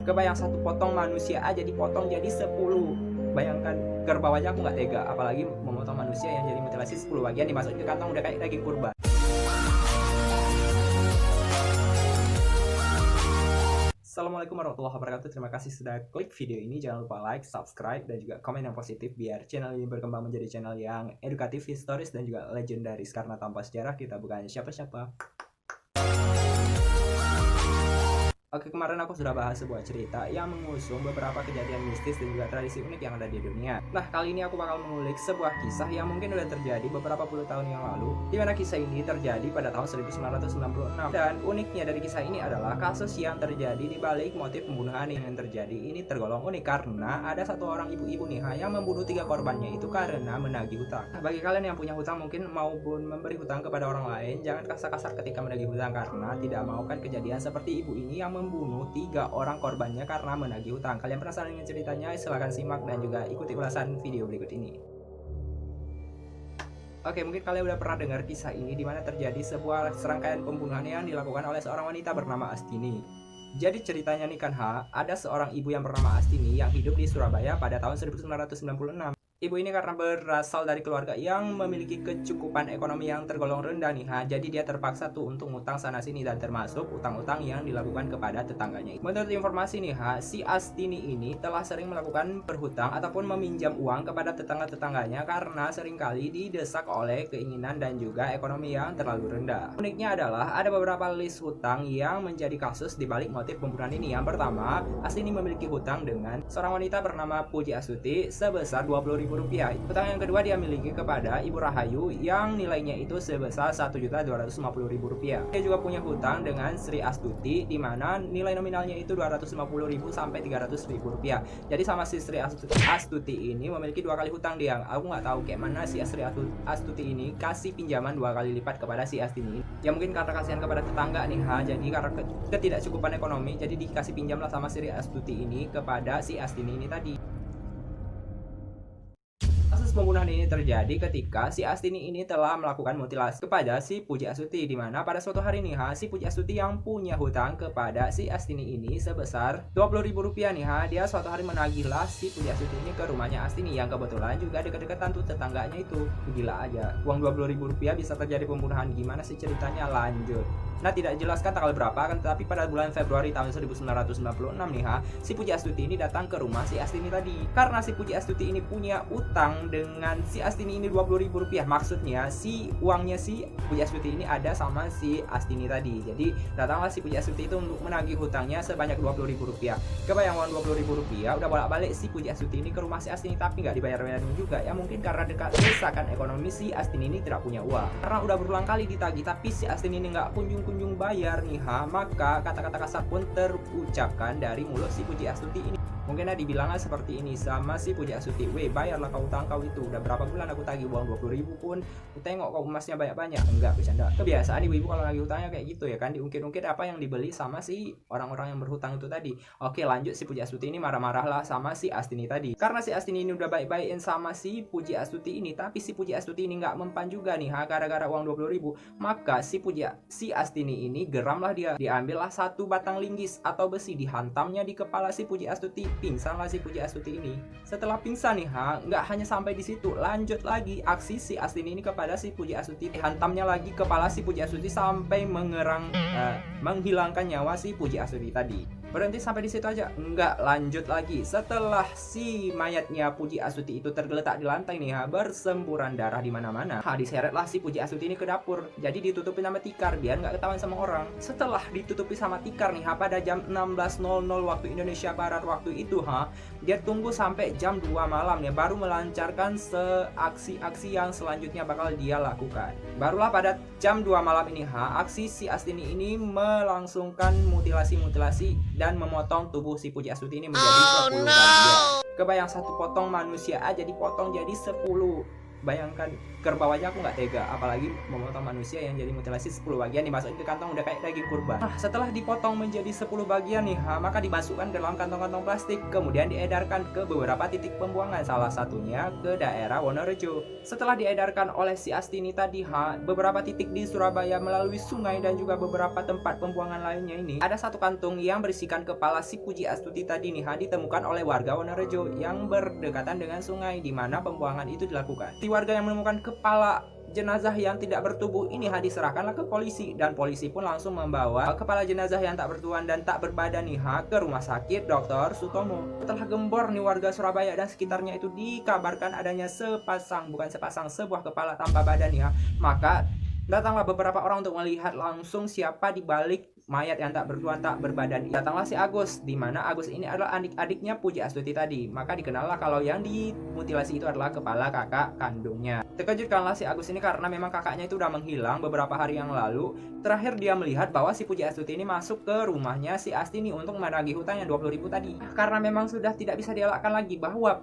Kebayang satu potong manusia aja dipotong jadi 10. Bayangkan, kerbau aja aku nggak tega, apalagi memotong manusia yang jadi mutilasi 10 bagian dimasukin ke kantong udah kayak daging kurban. Assalamualaikum warahmatullahi wabarakatuh. Terima kasih sudah klik video ini. Jangan lupa like, subscribe, dan juga komen yang positif biar channel ini berkembang menjadi channel yang edukatif, historis, dan juga legendaris. Karena tanpa sejarah kita bukan siapa-siapa. Oke, kemarin aku sudah bahas sebuah cerita yang mengusung beberapa kejadian mistis dan juga tradisi unik yang ada di dunia. Nah, kali ini aku bakal mengulik sebuah kisah yang mungkin udah terjadi beberapa puluh tahun yang lalu, di mana kisah ini terjadi pada tahun 1996. Dan uniknya dari kisah ini adalah kasus yang terjadi di balik motif pembunuhan yang terjadi ini tergolong unik karena ada satu orang ibu-ibu nih yang membunuh 3 korbannya itu karena menagih hutang. Nah, bagi kalian yang punya hutang mungkin maupun memberi hutang kepada orang lain, jangan kasar-kasar ketika menagih hutang karena tidak mau kan kejadian seperti ibu ini yang membunuh 3 orang korbannya karena menagih hutang. Kalian penasaran dengan ceritanya? Silahkan simak dan juga ikuti ulasan video berikut ini. Oke, mungkin kalian udah pernah dengar kisah ini di mana terjadi sebuah serangkaian pembunuhan yang dilakukan oleh seorang wanita bernama Astini. Jadi ceritanya nih kan ada seorang ibu yang bernama Astini yang hidup di Surabaya pada tahun 1996. Ibu ini karena berasal dari keluarga yang memiliki kecukupan ekonomi yang tergolong rendah nih jadi dia terpaksa tuh untuk ngutang sana sini dan termasuk utang-utang yang dilakukan kepada tetangganya. Menurut informasi nih si Astini ini telah sering melakukan berhutang ataupun meminjam uang kepada tetangga-tetangganya karena seringkali didesak oleh keinginan dan juga ekonomi yang terlalu rendah. Uniknya adalah ada beberapa list hutang yang menjadi kasus di balik motif pembunuhan ini. Yang pertama, Astini memiliki hutang dengan seorang wanita bernama Puji Astuti sebesar 20.000 rupiah. Hutang yang kedua dia miliki kepada Ibu Rahayu yang nilainya itu sebesar 1.250.000 rupiah. Dia juga punya hutang dengan Sri Astuti di mana nilai nominalnya itu 250.000 sampai 300.000 rupiah. Jadi sama si Sri Astuti ini memiliki 2 kali hutang dia. Aku nggak tahu kayak mana si Sri Astuti ini kasih pinjaman 2 kali lipat kepada si Astini. Ya mungkin karena kasihan kepada tetangga nih jadi karena ketidakcukupan ekonomi jadi dikasih pinjam lah sama Sri Astuti ini kepada si Astini ini tadi. Pembunuhan ini terjadi ketika si Astini ini telah melakukan mutilasi kepada si Puji Astuti, di mana pada suatu hari nih si Puji Astuti yang punya hutang kepada si Astini ini sebesar 20.000 rupiah nih dia suatu hari menagihlah si Puji Astuti ini ke rumahnya Astini yang kebetulan juga dekat-dekatan tuh tetangganya itu. Gila aja, uang 20.000 rupiah bisa terjadi pembunuhan. Gimana sih ceritanya? Lanjut. Nah, tidak jelaskan tanggal berapa kan, tetapi pada bulan Februari tahun 1996 nih si Puji Astuti ini datang ke rumah si Astini tadi. Karena si Puji Astuti ini punya utang dengan si Astini ini 20.000 rupiah. Maksudnya si uangnya si Puji Astuti ini ada sama si Astini tadi. Jadi datanglah si Puji Astuti itu untuk menagih hutangnya sebanyak 20.000 rupiah. Kebayang uang 20.000 rupiah udah bolak-balik si Puji Astuti ini ke rumah si Astini tapi nggak dibayar-bayarin juga. Ya mungkin karena desakan ekonomi si Astini ini tidak punya uang. Karena udah berulang kali ditagih tapi si Astini ini nggak kunjung bayar nih maka kata-kata kasar pun terucapkan dari mulut si Puji Astuti ini. Mungkin dibilangnya seperti ini sama si Puji Astuti, weh bayarlah kau utang kau itu, udah berapa bulan aku tagih uang 20.000 pun ku tengok kau emasnya banyak-banyak. Enggak, bercanda. Kebiasaan ibu-ibu kalau nagih utangnya kayak gitu ya kan, diungkit-ungkit apa yang dibeli sama si orang-orang yang berhutang itu tadi. Oke, lanjut. Si Puji Astuti ini marah-marah lah sama si Astini tadi karena si Astini ini udah baik-baikin sama si Puji Astuti ini, tapi si Puji Astuti ini nggak mempan juga nih gara-gara uang 20.000. Maka si Astini ini geramlah dia, diambillah satu batang linggis atau besi, dihantamnya di kepala si Puji Astuti. Pingsanlah si Puji Astuti ini. Setelah pingsan nih nggak hanya sampai di situ, lanjut lagi aksi si Astini ini kepada si Puji Astuti. Dihantamnya lagi kepala si Puji Astuti sampai menghilangkan nyawa si Puji Astuti tadi. Berhenti sampai di situ aja? Enggak, lanjut lagi. Setelah si mayatnya Puji Astuti itu tergeletak di lantai nih bersemburan darah di mana-mana. Diseretlah si Puji Astuti ini ke dapur. Jadi ditutupi sama tikar biar nggak ketahuan sama orang. Setelah ditutupi sama tikar nih pada jam 16.00 waktu Indonesia Barat waktu itu dia tunggu sampai jam 2 malam ya baru melancarkan aksi-aksi yang selanjutnya bakal dia lakukan. Barulah pada jam 2 malam ini aksi si Astini ini melangsungkan mutilasi dan memotong tubuh si Puji Astuti ini menjadi 10 bagian. Kebayang satu potong manusia aja dipotong jadi 10. bayangkan kerbau aja aku nggak tega, apalagi memotong manusia yang jadi mutilasi 10 bagian dimasukin ke kantong udah kayak daging kurban. Nah, setelah dipotong menjadi 10 bagian nih, maka dimasukkan ke dalam kantong-kantong plastik, kemudian diedarkan ke beberapa titik pembuangan, salah satunya ke daerah Wonorejo. Setelah diedarkan oleh si Astini tadi, beberapa titik di Surabaya melalui sungai dan juga beberapa tempat pembuangan lainnya ini, ada satu kantung yang berisikan kepala si Puji Astuti tadi nih, ditemukan oleh warga Wonorejo yang berdekatan dengan sungai di mana pembuangan itu dilakukan. Si warga yang menemukan kepala jenazah yang tidak bertubuh ini diserahkanlah ke polisi, dan polisi pun langsung membawa kepala jenazah yang tak bertuan dan tak berbadan nih ke rumah sakit Dr. Sutomo. Setelah gembor nih warga Surabaya dan sekitarnya itu dikabarkan adanya sebuah kepala tanpa badan nih, maka datanglah beberapa orang untuk melihat langsung siapa di balik mayat yang tak bertuan tak berbadan. Datanglah si Agus, di mana Agus ini adalah adik-adiknya Puji Astuti tadi. Maka dikenallah kalau yang dimutilasi itu adalah kepala kakak kandungnya. Terkejutkanlah si Agus ini karena memang kakaknya itu udah menghilang beberapa hari yang lalu. Terakhir dia melihat bahwa si Puji Astuti ini masuk ke rumahnya si Astini untuk menagih hutang yang 20.000 tadi. Karena memang sudah tidak bisa dielakkan lagi bahwa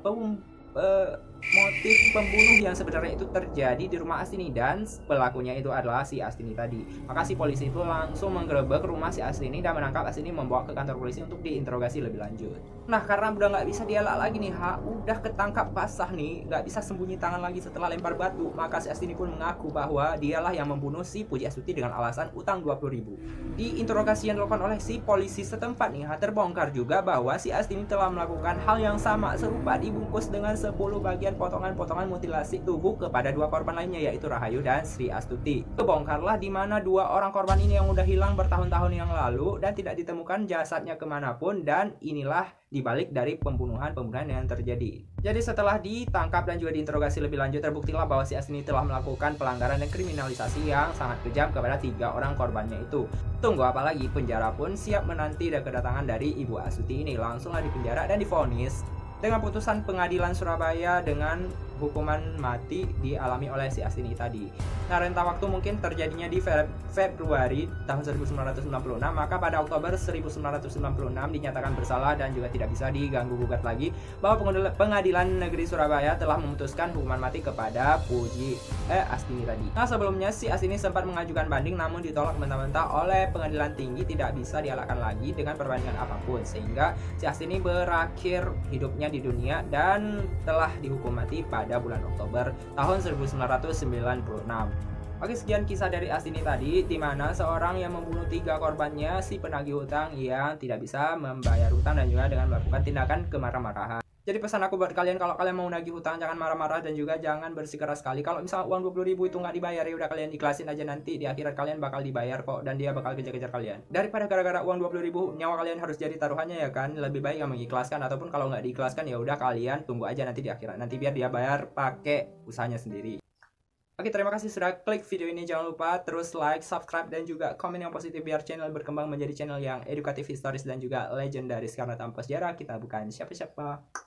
motif pembunuh yang sebenarnya itu terjadi di rumah Astini dan pelakunya itu adalah si Astini tadi. Maka si polisi itu langsung menggerebek rumah si Astini dan menangkap Astini, membawa ke kantor polisi untuk diinterogasi lebih lanjut. Nah, karena udah nggak bisa dielak lagi nih, udah ketangkap basah nih, nggak bisa sembunyi tangan lagi setelah lempar batu, maka si Astini pun mengaku bahwa dialah yang membunuh si Puji Astuti dengan alasan utang 20.000. Di interogasi yang dilakukan oleh si polisi setempat nih, terbongkar juga bahwa si Astini telah melakukan hal yang sama serupa, dibungkus dengan 10 bagian potongan-potongan mutilasi tubuh kepada dua korban lainnya, yaitu Rahayu dan Sri Astuti. Kebongkarlah di mana dua orang korban ini yang udah hilang bertahun-tahun yang lalu dan tidak ditemukan jasadnya kemanapun, dan inilah dibalik dari pembunuhan yang terjadi. Jadi setelah ditangkap dan juga diinterogasi lebih lanjut, terbuktilah bahwa si Astini telah melakukan pelanggaran dan kriminalisasi yang sangat kejam kepada 3 orang korbannya itu. Tunggu apa lagi, penjara pun siap menanti dan kedatangan dari Ibu Astuti ini. Langsunglah dipenjara dan divonis dengan putusan pengadilan Surabaya dengan hukuman mati dialami oleh si Astini tadi. Nah, rentang waktu mungkin terjadinya di Februari tahun 1996, maka pada Oktober 1996 dinyatakan bersalah dan juga tidak bisa diganggu gugat lagi, bahwa pengadilan negeri Surabaya telah memutuskan hukuman mati kepada Puji Astini tadi. Nah, sebelumnya si Astini sempat mengajukan banding namun ditolak mentah-mentah oleh pengadilan tinggi, tidak bisa dielakkan lagi dengan perbandingan apapun, sehingga si Astini berakhir hidupnya di dunia dan telah dihukum mati pada bulan Oktober tahun 1996. Oke, sekian kisah dari Astini tadi, di mana seorang yang membunuh 3 korbannya, si penagih hutang yang tidak bisa membayar hutang dan juga dengan melakukan tindakan kemarah-marahan. Jadi pesan aku buat kalian, kalau kalian mau nagih hutang jangan marah-marah dan juga jangan bersikeras sekali. Kalau misal uang 20.000 itu nggak dibayar, ya udah kalian ikhlasin aja, nanti di akhirat kalian bakal dibayar kok, dan dia bakal kejar-kejar kalian. Daripada gara-gara uang 20.000 nyawa kalian harus jadi taruhannya, ya kan? Lebih baik yang mengikhlaskan, ataupun kalau nggak diikhlaskan ya udah kalian tunggu aja nanti di akhirat. Nanti biar dia bayar pakai usahanya sendiri. Oke, terima kasih sudah klik video ini. Jangan lupa terus like, subscribe, dan juga komen yang positif biar channel berkembang menjadi channel yang edukatif, historis, dan juga legendaris. Karena tanpa sejarah kita bukan siapa-siapa.